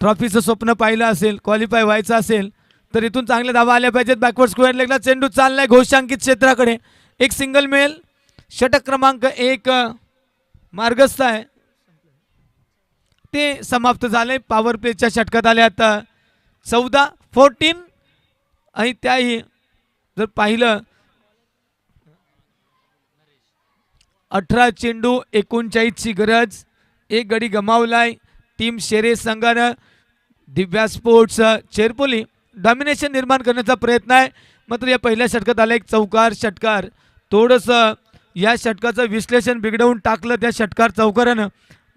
ट्रॉफीचं स्वप्न पाहिलं असेल, क्वालिफाय व्हायचं असेल तर इथून चांगल्या धावा आल्या पाहिजेत. बॅकवर्ड स्क्वेअर लेगला चेंडू चाललाय घोषांकित क्षेत्राकडे. एक सिंगल मिळेल. षटक क्रमांक 1 मार्गस्थ आहे ते समाप्त झाले. पॉवर प्लेच्या षटकात आले आता 14 आणि त्याही जर पाहिलं 18 चेंडू 39ची गरज. एक गडी गमावलाय टीम शेरे संघानं. दिव्या स्पोर्ट्स चेरपोली डॉमिनेशन निर्माण करण्याचा प्रयत्न आहे. मात्र या पहिल्या षटकात आला एक चौकार षटकार. थोडंसं या षटकाचं विश्लेषण बिघडवून टाकलं त्या षटकार चौकारानं.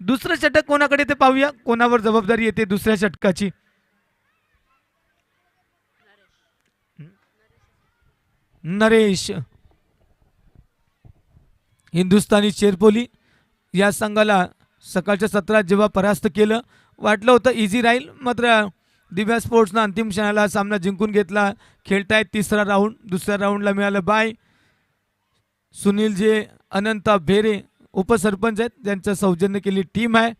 दुसरं षटक कोणाकडे ते पाहूया, कोणावर जबाबदारी येते दुसऱ्या षटकाची. नरेश हिंदुस्थानी चेरपोली या संघाला सकाळच्या सत्रात जेव्हा परास्त केलं वाटलं होतं इझी राहील. मात्र दिव्या स्पोर्ट्सनं अंतिम क्षणाला सामना जिंकून घेतला. खेळतायत तिसरा राऊंड. दुसऱ्या राऊंडला मिळालं बाय. सुनील जे अनंत भेरे उपसरपंच आहेत त्यांचं सौजन्य केली टीम आहे.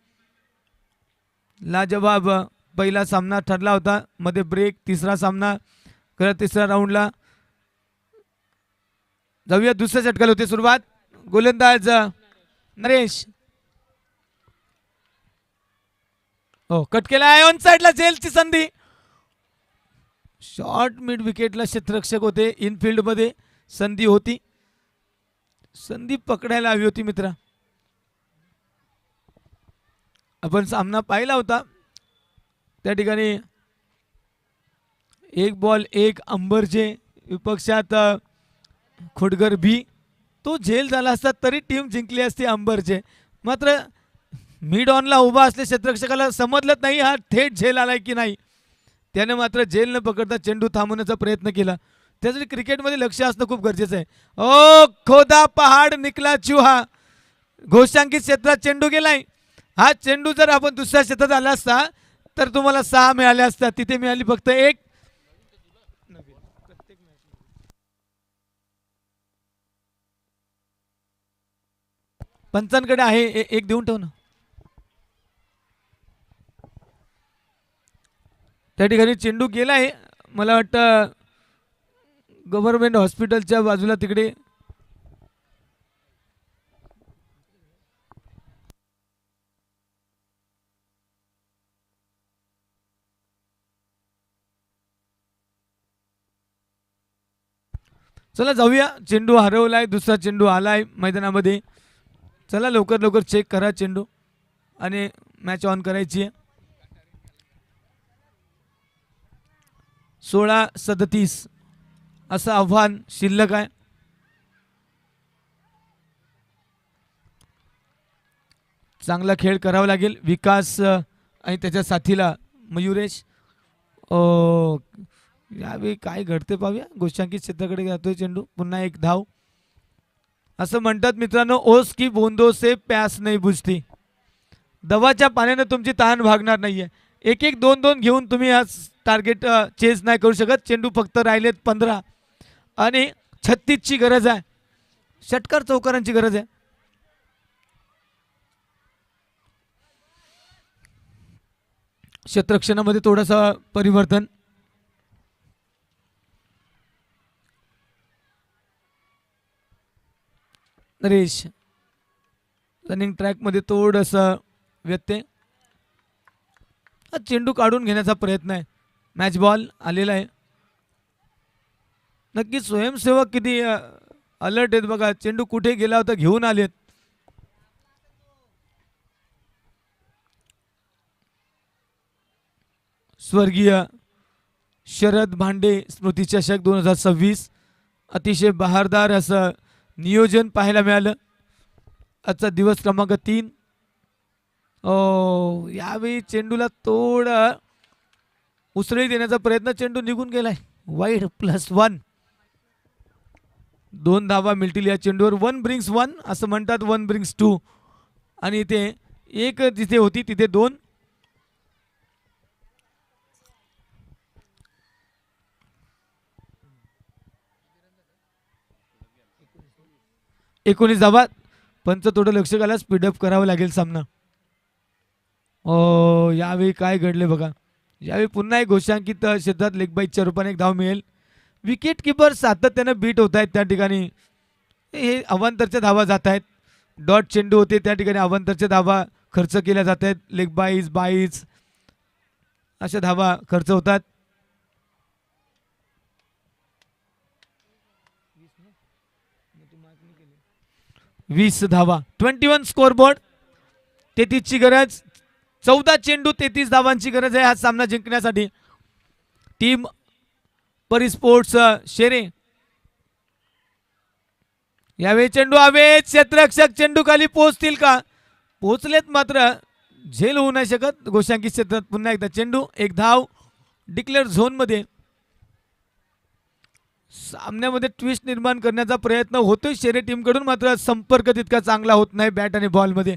लाजवाब पहिला सामना ठरला होता. मध्ये ब्रेक. तिसरा सामना करत तिसऱ्या राऊंडला जाऊया. दुसऱ्या षटकाला होती सुरुवात. गोलंदाज नरेश कट केला आहे. ऑन साइडला जेलची संधी. शॉर्ट मिड विकेटला क्षेत्ररक्षक होते. इनफिल्ड मध्ये संधी होती. संधी पकडायला हवी होती मित्रा. आपण सामना पाहिला होता त्या ठिकाणी 1 बॉल 1 अंबरचे विपक्षात खोडगर बी. तो झेल झाला असता तरी टीम जिंकली असती अंबरचे. मात्र मिड ऑनला उभा असले क्षेत्ररक्षकाला समजलंच नाही हा थेट झेल आलाय की नाही. त्याने मात्र झेल न पकडता चेंडू थांबवण्याचा प्रयत्न केला. त्यासाठी क्रिकेटमध्ये लक्ष असणं खूप गरजेचं आहे. ओ खोदा पहाड निकला चुहा. घोषांकित क्षेत्रात चेंडू गेलाय. हा चेंडू जर आपण दुसऱ्या क्षेत्रात आला असता तर तुम्हाला 6 मिळाल्या असतात. तिथे मिळाली फक्त 1. पंचांकडे आहे एक देऊन ठेव ना. त्या ठिकाणी चेंडू गेलाय. मला वाटतं गव्हर्नमेंट हॉस्पिटलच्या बाजूला तिकडे चला जाऊया. चेंडू हरवलाय. दुसरा चेंडू आलाय मैदानामध्ये. चला लवकर लवकर चेक करा चेंडू आणि मॅच ऑन करायची आहे. 16-37 असं आव्हान शिल्लक आहे. चांगला खेळ करावा लागेल. विकास आणि त्याच्या साथीला मयुरेश. यावेळी काय घडते पाहूया. गोष्टांकित क्षेत्राकडे जातोय चेंडू. पुन्हा एक धाव. असं म्हणतात मित्रांनो ओस की बोंदो से प्यास नाही बुझती. दवाच्या पाण्याने तुमची तहान भागणार नाहीये. 1-1 2-2 घेऊन तुम्ही आज टार्गेट चेस नाही करू शकत. चेंडू फक्त राहिलेत 15 आणि 36ची गरज आहे. षटकार चौकारांची गरज आहे. क्षेत्ररक्षणामध्ये थोडासा परिवर्तन. नरेश रनिंग ट्रॅक मध्ये थोडंसं व्यत्यय. चेंडू काढून घेण्याचा प्रयत्न आहे. मॅच बॉल आलेला आहे. नक्की स्वयंसेवक किती अलर्ट आहेत बघा. चेंडू कुठे गेला होता घेऊन आलेत. स्वर्गीय शरद भांडे स्मृती चषक 2026 अतिशय बहारदार असं नियोजन पाहायला मिळालं. आजचा दिवस क्रमांक 3. यावेळी चेंडूला थोडं उसळी देण्याचा प्रयत्न. चेंडू निघून गेलाय. वाईड +1. 2 धावा मिळतील या चेंडूवर. 1 brings 1 असं म्हणतात. 1 brings 2 आणि इथे 1 जिथे होती तिथे 2. 19 धावा. पंच थोडं लक्ष घाला, स्पीडअप करावं लागेल सामना. यावेळी काय घडले बघा. यावेळी पुन्हा एक घोषांकित क्षेत्रात लेग बाईच्या रूपाने एक धाव मिळेल. विकेट किपर सातत्यानं बीट होत आहेत त्या ठिकाणी. हे अवांतरच्या धावा जात आहेत. डॉट चेंडू होते त्या ठिकाणी अवांतरच्या धावा खर्च केल्या जात आहेत. लेग बाईज अशा धावा खर्च होतात. 20 धावा, 21 स्कोरबोर्ड. 33 ची गरज. 14 चेंडू 33 धावांची गरज आहे हा सामना जिंकण्यासाठी. टीम परिस्पोर्ट्स शेरे. यावेळी चेंडू हवेत. क्षेत्ररक्षक चेंडू खाली पोहोचतील का? पोहोचलेत, मात्र झेल होऊ नाही शकत घोषांकित क्षेत्रात. पुन्हा एकदा चेंडू, एक धाव डिक्लेअर झोन मध्ये. सामन्यामध्ये ट्विस्ट निर्माण करण्याचा प्रयत्न होतोय शेरे टीमकडून, मात्र संपर्क तितका चांगला होत नाही बॅट आणि बॉलमध्ये.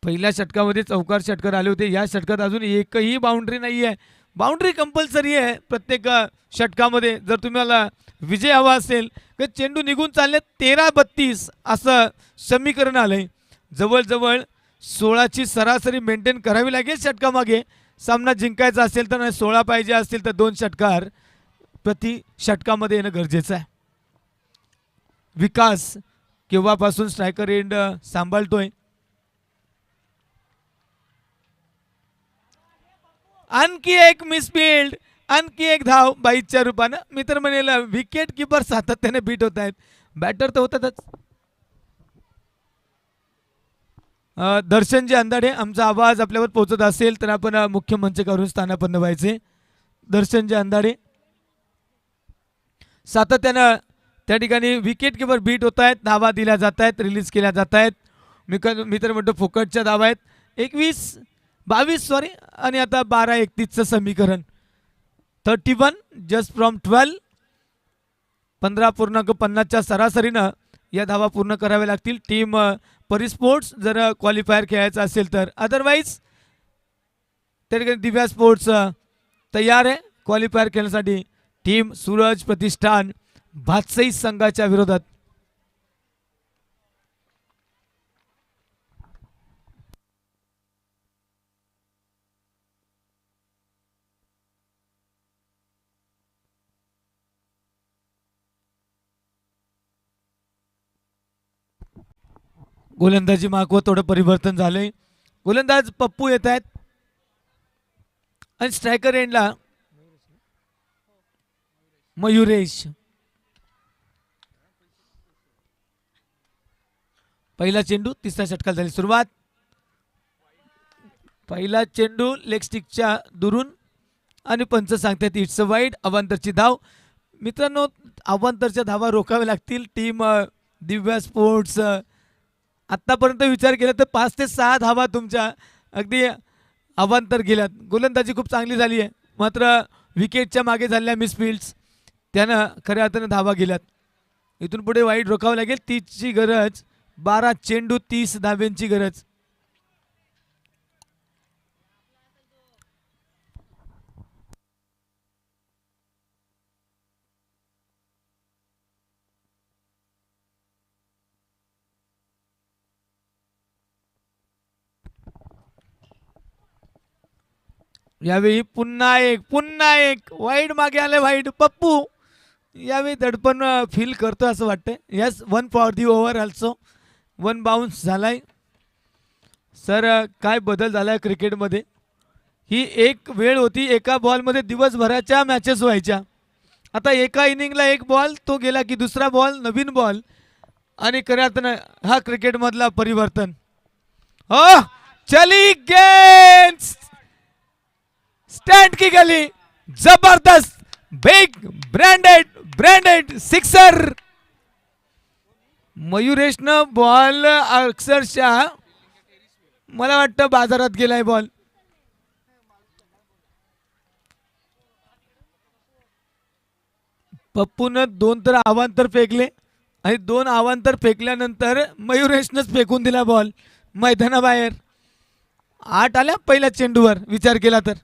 पहिल्या षटकामध्ये चौकार षटकार आले होते. या षटकात अजून एकही बाउंड्री नाही आहे. बाउंड्री कंपल्सरी आहे प्रत्येक षटकामध्ये जर तुम्हाला विजय हवा असेल. तर चेंडू निघून चालले. 13-32 असं समीकरण आलंय. जवळजवळ 16ची सरासरी मेंटेन करावी लागेल षटकामागे सामना जिंकायचा असेल तर. 16 पाहिजे असतील तर 2 षटकार प्रति षटकामध्ये येणं गरजेचं आहे. विकास केव्हापासून स्ट्रायकर एंड सांभाळतोय. आणखी एक मिसफिल्ड, आणखी एक धाव बाईच्या रूपानं. मी तर म्हणेल विकेट किपर सातत्याने बीट होत आहेत. बॅटर तर होतातच. दर्शनजी अंधाडे, आमचा आवाज आपल्यावर पोहोचत असेल तर आपण मुख्य मंचावरून स्थानापन्न व्हायचे. दर्शनजी अंधाडे सातत्यानं त्या ठिकाणी विकेट किपर बीट होत आहेत. धावा दिल्या जात आहेत, रिलीज केल्या जात आहेत. मी तर म्हणतो फुकटच्या धावा आहेत. 22 सॉरी, आणि आता 12-31चं समीकरण. 31 जस्ट फ्रॉम 12. 15.50च्या सरासरीनं या धावा पूर्ण कराव्या लागतील टीम परिस्पोर्ट्स जर क्वालिफायर खेळायचं असेल तर. अदरवाईज त्या ठिकाणी दिव्या स्पोर्ट्स तयार आहे क्वालिफायर खेळण्यासाठी. टीम सूरज प्रतिष्ठान भातसई संघाच्या विरोधात. गोलंदाजी मागवत थोडं परिवर्तन झालंय. गोलंदाज पप्पू येत आहेत आणि स्ट्रायकर एंडला मयुरेश. पहिला चेंडू, तिसऱ्या षटकाला झाली सुरुवात. पहिला चेंडू लेग स्टिकच्या दुरून आणि पंच सांगतात इट्स अ वाईड. अवांतरची धाव. मित्रांनो, अवांतरच्या धावा रोखाव्या लागतील. टीम दिव्या स्पोर्ट्स आत्तापर्यंत विचार केला तर 5 ते 6 धावा तुमच्या अगदी अवांतर गेल्यात. गोलंदाजी खूप चांगली झाली आहे, मात्र विकेटच्या मागे झालेल्या मिसफिल्ड्स त्यानं खऱ्या अर्थानं धावा गेल्यात. इथून पुढे वाईट रोखावं लागेल. 30ची गरज. 12 चेंडू 30 धाव्यांची गरज. यावेळी पुन्हा एक वाईड मागे आले. वाईड पप्पू यावेळी दडपण फील करतो असं वाटतंय. Yes, 1 for the over also. 1 bounce झालाय. सर, काय बदल झालाय क्रिकेटमध्ये. ही एक वेळ होती एका बॉलमध्ये दिवसभराच्या मॅचेस व्हायच्या. आता एका इनिंगला एक बॉल, तो गेला की दुसरा बॉल, नवीन बॉल. आणि खऱ्या अर्थानं हा क्रिकेटमधला परिवर्तन. हो, चली गेंद स्टैंड की गली. जबरदस्त बिग ब्रँडेड सिक्सर. मयुरेशनं बॉल अक्षरशः मला वाटतं बाजारात गेलाय बॉल. पप्पूनं 2 तर अवांतर फेकले आणि 2 अवांतर फेकल्यानंतर मयुरेशनंच फेकून दिला बॉल मैदानाबाहेर. 8 आल्या पहिल्या चेंडूवर विचार केला तर.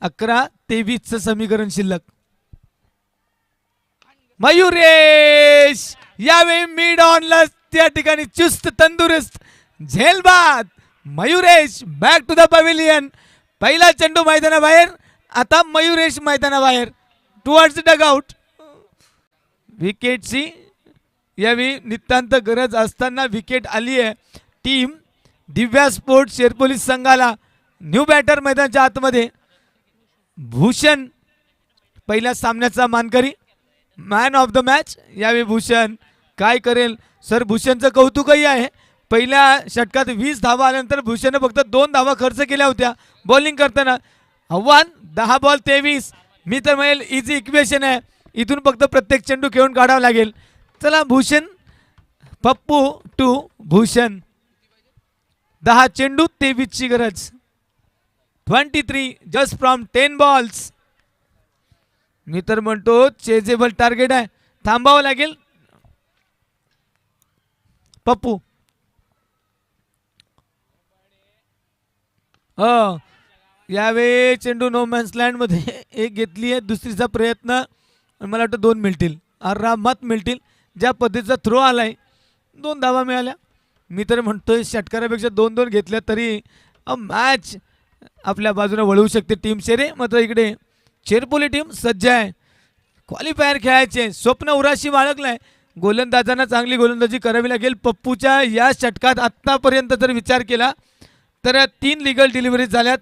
11-23चं समीकरण शिल्लक. मयुरेश यावेळी मिड ऑनला त्या ठिकाणी चुस्त तंदुरुस्त झेलबाद Mayuresh back to the pavilion. पहिला चेंडू मैदानाबाहेर, आता मयुरेश मैदानाबाहेर टुवर्ड्स डगआउट. विकेटची यावेळी नितांत गरज असताना विकेट आली आहे. टीम दिव्या स्पोर्ट्स शेरपोलीस संघाला न्यू बॅटर मैदानाच्या आतमध्ये. भूषण पहिल्या सामन्याचा मानकरी, मॅन ऑफ द मॅच. यावेळी भूषण काय करेल सर. भूषणचं कौतुकही आहे. पहिल्या षटकात 20 धावा आल्यानंतर भूषणने फक्त 2 धावा खर्च केल्या होत्या बॉलिंग करताना. आव्हान 10 बॉल 23. मी तर म्हणेल इझी इक्वेशन आहे. इथून फक्त प्रत्येक चेंडू खेळून काढावा लागेल. चला भूषण, पप्पू टू भूषण. 10 चेंडू 23 ची गरज. 23 जस्ट फ्रॉम 10 बॉल्स. मी तर म्हणतो चेजेबल टार्गेट आहे, थांबावं लागेल. पप्पू यावेळी चेंडू नो मॅन्स लँड मध्ये एक घेतली आहे. दुसरीचा प्रयत्न, मला वाटतं 2 मिळतील, आरामात मिळतील. ज्या पद्धतीचा थ्रो आलाय 2 धावा मिळाल्या. मी तर म्हणतोय षटकारापेक्षा 2-2 घेतल्या तरी मॅच आपल्या बाजूने वळवू शकते टीम शेरे. मात्र इकडे शेरपोली टीम सज्ज आहे. क्वालिफायर खेळायचे स्वप्न उराशी बाळगलंय. गोलंदाजांना चांगली गोलंदाजी करावी लागेल. पप्पूच्या या षटकात आत्तापर्यंत जर विचार केला तर 3 लिगल डिलिव्हरी झाल्यात,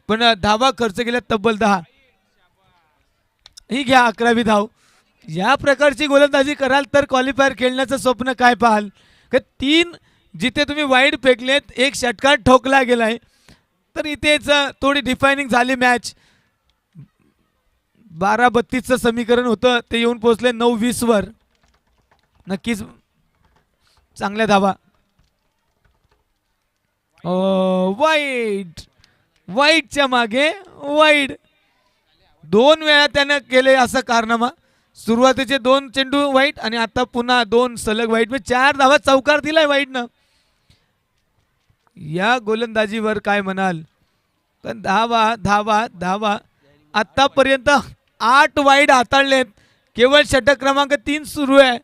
पण धावा खर्च केल्यात तब्बल 10. ही घ्या 11वी धाव. या प्रकारची गोलंदाजी कराल तर क्वालिफायर खेळण्याचं स्वप्न काय पाहाल. 3 जिथे तुम्ही वाईड फेकलेत, 1 षटकार ठोकला गेलाय, तर इथेच थोडी डिफायनिंग झाली मॅच. 12-32चं समीकरण होतं, ते येऊन पोहोचले 9-20 वर. नक्कीच चांगल्या धावा. वाईड, वाईडच्या मागे वाईड. 2 वेळा त्यानं केले असं कारनामा. सुरुवातीचे 2 चेंडू वाईट आणि आता पुन्हा 2 सलग वाईट. 4 धावा चौकार दिलाय वाईडनं. या गोलंदाजीवर काय म्हणाल. पण धावा धावा धावा आतापर्यंत 8 वाईड हाताळलेत. केवळ षटक क्रमांक 3 सुरू आहे.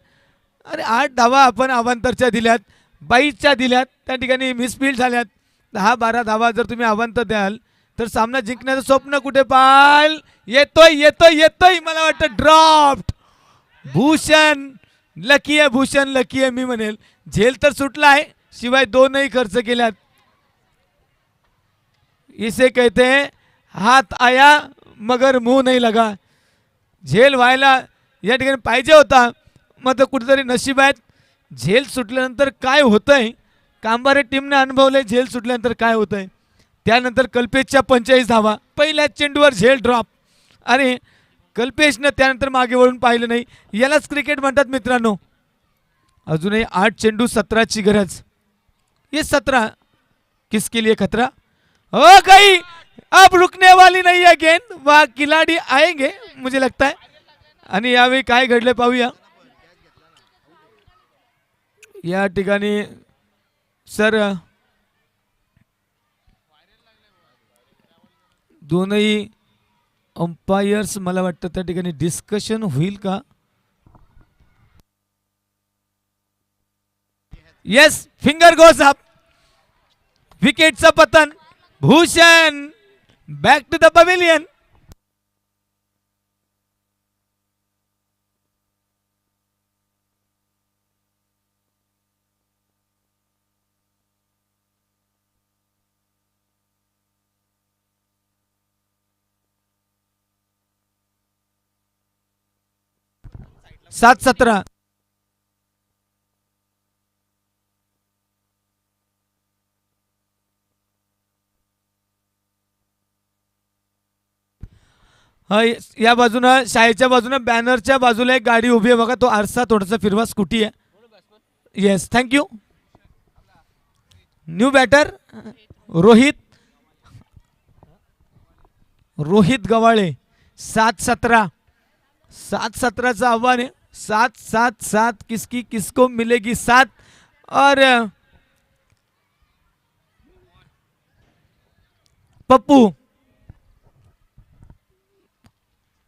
अरे 8 धावा आपण अवांतरच्या दिल्यात, 22च्या दिल्यात, त्या ठिकाणी मिसफील्ड झाल्यात. 10-12 धावा जर तुम्ही अवांतर द्याल तर सामना जिंकण्याचं स्वप्न कुठे पाहाल. येतोय येतोय येतोय, मला वाटतं ड्रॉप्ड. भूषण लकी आहे, भूषण लकी आहे. मी म्हणेल झेल तर सुटला आहे, शिवाय 2ही खर्च केल्यात. इसे कहते हैं हात आया मगर मुंह नहीं लगा. झेल व्हायला या ठिकाणी पाहिजे होता, मात्र कुठेतरी नशीब आहेत. झेल सुटल्यानंतर काय होतंय, कांबारे टीमने अनुभवलंय झेल सुटल्यानंतर काय होतंय. त्यानंतर कल्पेशच्या 45 धावा. पहिल्याच चेंडूवर झेल ड्रॉप आणि कल्पेशनं त्यानंतर मागे वळून पाहिलं नाही. यालाच क्रिकेट म्हणतात मित्रांनो. अजूनही 8 चेंडू 17ची गरज. ये 17 किसके लिए खतरा. हो गई, अब रुकने वाली नहीं है गेंद. वह खिलाड़ी आएंगे मुझे लगता है. आणि यावेळी काय घडले पाहूया. या ठिकाणी सर दोनही अंपायर्स, मला वाटतं त्या ठिकाणी डिस्कशन होईल का. Yes, finger goes up. विकेटचं पतन. Bhushan back to the pavilion. सात 17. या बाजूनं शाळेच्या बाजूनं बॅनरच्या बाजूला एक गाडी उभी आहे बघा. तो आरसा थोडासा फिरवा. स्कूटी आहे. Yes, thank you. New batter Rohit, Rohit Gawale. 7-17. 7-17चं आव्हान आहे. 7-7-7 किसकी किसको मिलेगी 7. और पप्पू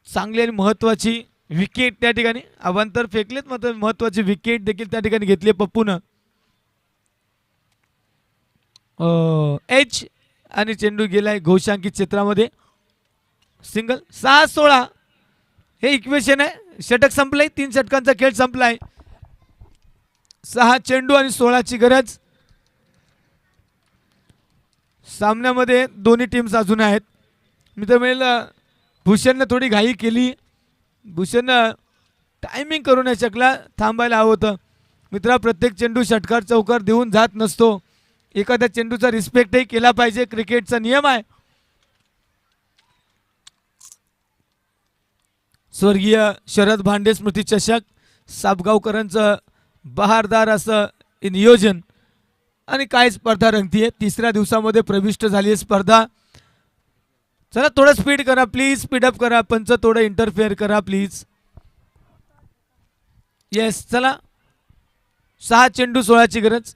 चांगली आणि महत्वाची विकेट त्या ठिकाणी अवांतर फेकलेत, मात्र महत्वाची विकेट देखील त्या ठिकाणी घेतली पप्पूनं. एच आणि चेंडू गेलाय घोषांकित क्षेत्रामध्ये. सिंगल. 6-16 हे इक्वेशन आहे. षटक संपलंय. 3 षटकांचा खेळ संपलाय. 6 चेंडू आणि 16ची गरज. सामन्यामध्ये दोन्ही टीम्स अजून आहेत. मी तर म्हणेल भूषणनं थोडी घाई केली. भूषणनं टायमिंग करू नाही शकला, थांबायला हवं होतं. मित्रा, प्रत्येक चेंडू षटकार चौकार देऊन जात नसतो. एखाद्या चेंडूचा रिस्पेक्टही केला पाहिजे, क्रिकेटचा नियम आहे. स्वर्गीय शरद भांडे स्मृती चषक, सापगावकरांचं बहारदार असं हे नियोजन आणि काय स्पर्धा रंगतीये. 3ऱ्या दिवसामध्ये प्रविष्ट झाली आहे स्पर्धा. चला थोडं स्पीड करा प्लीज, स्पीडअप करा. पंच थोडं इंटरफेअर करा प्लीज. येस, चला. 6 चेंडू 16ची गरज.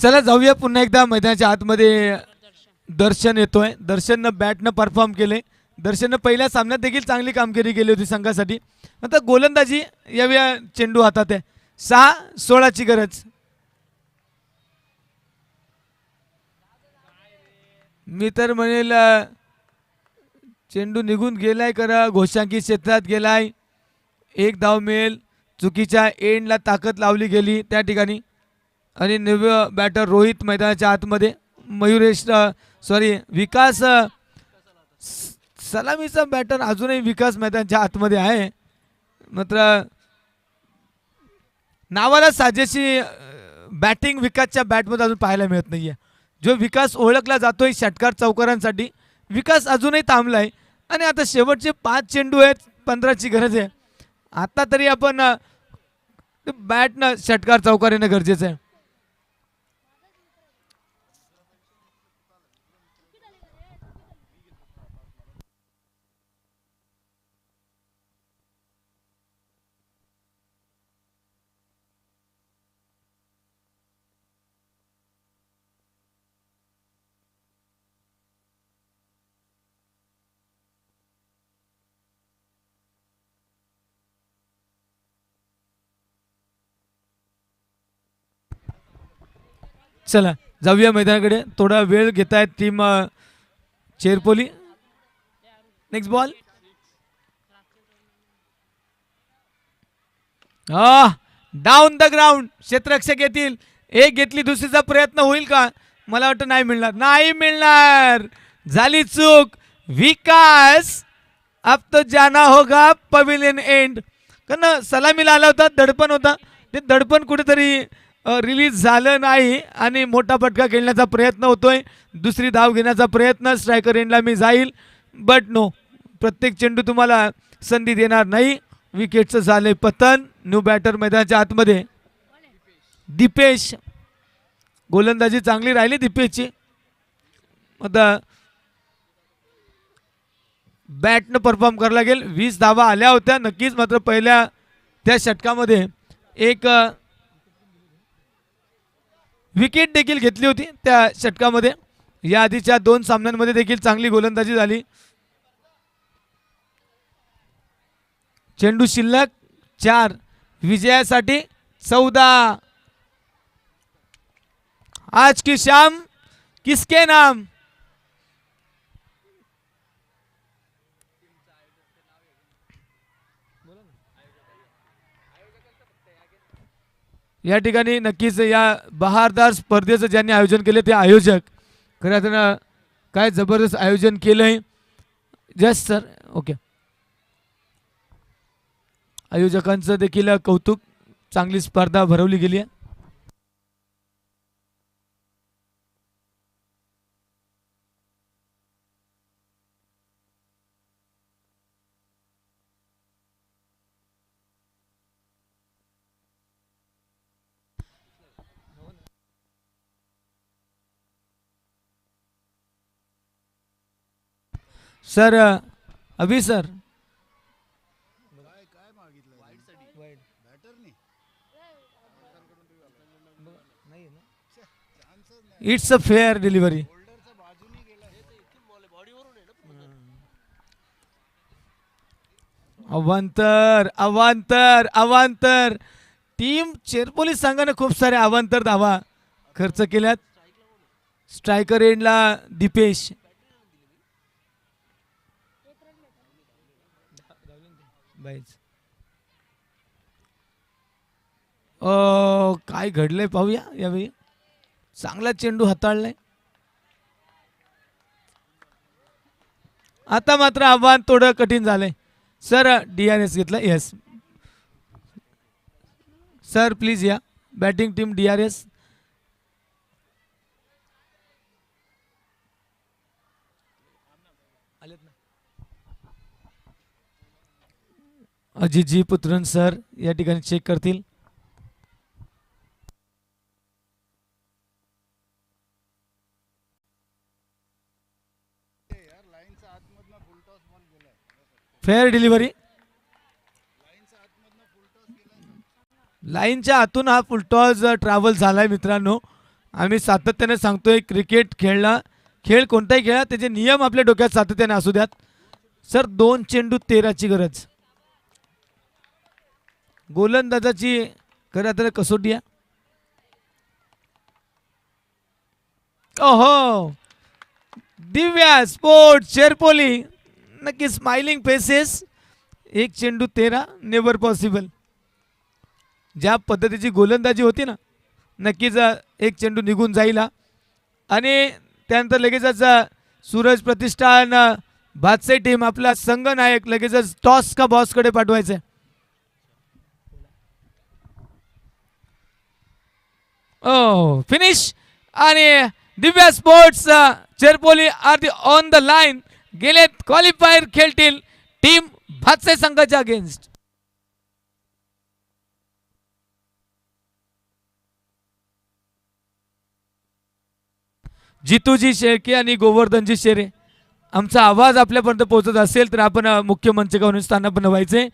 चला जाऊया पुन्हा एकदा मैदानाच्या आतमध्ये. दर्शन येतोय. दर्शननं बॅटनं परफॉर्म केले. दर्शननं पहिल्या सामन्यात देखील चांगली कामगिरी केली होती संघासाठी. आता गोलंदाजी यावेळी चेंडू हातात आहे. 6-16ची गरज. मी तर म्हणेल चेंडू निघून गेलाय करा, घोषांकित क्षेत्रात गेलाय. 1 धाव मिळेल. चुकीच्या एंडला ताकद लावली गेली त्या ठिकाणी. आणि नव्य बॅटर रोहित मैदानाच्या आतमध्ये. मयुरेश विकास सलामीचा बॅटर अजूनही विकास मैदानाच्या आतमध्ये आहे. मात्र नावाला साजेशी बॅटिंग विकासच्या बॅटमध्ये अजून पाहायला मिळत नाहीये. जो विकास ओळखला जातोय षटकार चौकारांसाठी, विकास अजूनही थांबलाय. आणि आता शेवटचे 5 चेंडू आहेत. 15ची गरज आहे. आता तरी आपण बॅटनं षटकार चौकार येणं गरजेचं आहे. चला जाऊया मैदानाकडे. थोडा वेळ घेतायत team Cherpoli. Next ball. Down the ground. क्षेत्ररक्षक येतील. एक घेतली, दुसरीचा प्रयत्न होईल का? मला वाटतं नाही मिळणार. नाही मिळणार. झाली चूक. विकास अब तो जाना होगा पवेलियन एंड. कारण सलामीला आला होता, दडपण होता. ते दडपण कुठेतरी रिलीज झालं नाही आणि मोठा फटका खेळण्याचा प्रयत्न होतोय. दुसरी धाव घेण्याचा प्रयत्न. स्ट्रायकर एंडला मी जाईल, बट नो. प्रत्येक चेंडू तुम्हाला संधी देणार नाही. विकेटचं झालंय पतन. न्यू बॅटर मैदानाच्या आतमध्ये. दीपेश. गोलंदाजी चांगली राहिली दीपेशची. आता बॅटनं परफॉर्म करायला लागेल. 20 धावा आल्या होत्या नक्कीच, मात्र पहिल्या त्या षटकामध्ये एक विकेट देखील घेतली होती त्या षटकामध्ये. या आधीच्या 2 सामन्यांमध्ये देखील चांगली गोलंदाजी झाली. चेंडू शिल्लक 4, विजयासाठी 14। आज की शाम किसके नाम? या ठिकाणी नक्कीच या बहारदार स्पर्धेचं ज्यांनी आयोजन केले ते आयोजक, खरं अर्थानं काय जबरदस्त आयोजन केलंय. Just sir, okay. आयोजकांचं देखील कौतुक, चांगली स्पर्धा भरवली गेली आहे. Sir, Abhi sir, it's a fair delivery. अवांतर अवांतर अवांतर. टीम चेरपोली संघाने खूप सारे अवांतर धावा खर्च केल्यात. स्ट्रायकर एंडला दीपेश. काय घडलंय पाहूया यावेळी. चांगला चेंडू हाताळलाय. आता मात्र आव्हान थोडं कठीण झालंय. सर, DRS घेतलं. येस सर, प्लीज या. Batting team DRS. Ajitji Putran sir या ठिकाणी चेक करतील. Fair delivery. लाईनच्या आतून हा फुलटॉस ट्रॅव्हल झालाय मित्रांनो. आम्ही सातत्याने सांगतोय, क्रिकेट खेळ कोणताही खेळा त्याचे नियम आपल्या डोक्यात सातत्याने असू द्यात. सर, 2 चेंडू 13ची गरज. गोलंदाजाची खरं तर कसोटी आहे. ओहो, दिव्या स्पोर्ट चेरपोली, नक्की स्माइलिंग फेसेस. 1 चेंडू 13, नेव्हर पॉसिबल. ज्या पद्धतीची गोलंदाजी होती ना, नक्कीच 1 चेंडू निघून जाईल. आणि त्यानंतर लगेचच सूरज प्रतिष्ठान बादशाही टीम, आपला संघनायक लगेचच टॉस का बॉसकडे पाठवायचं. Oh finish. आणि Divya sports Cherpoli are the on the line. गेलेत क्वालिफायर खेळतील टीम बादशाही संघाच्या अगेन्स्ट. जितूजी शेळके आणि गोवर्धनजी शेरे, आमचा आवाज आपल्यापर्यंत पोहोचत असेल तर आपण मुख्य मंचकावरून स्थान बनवायचे.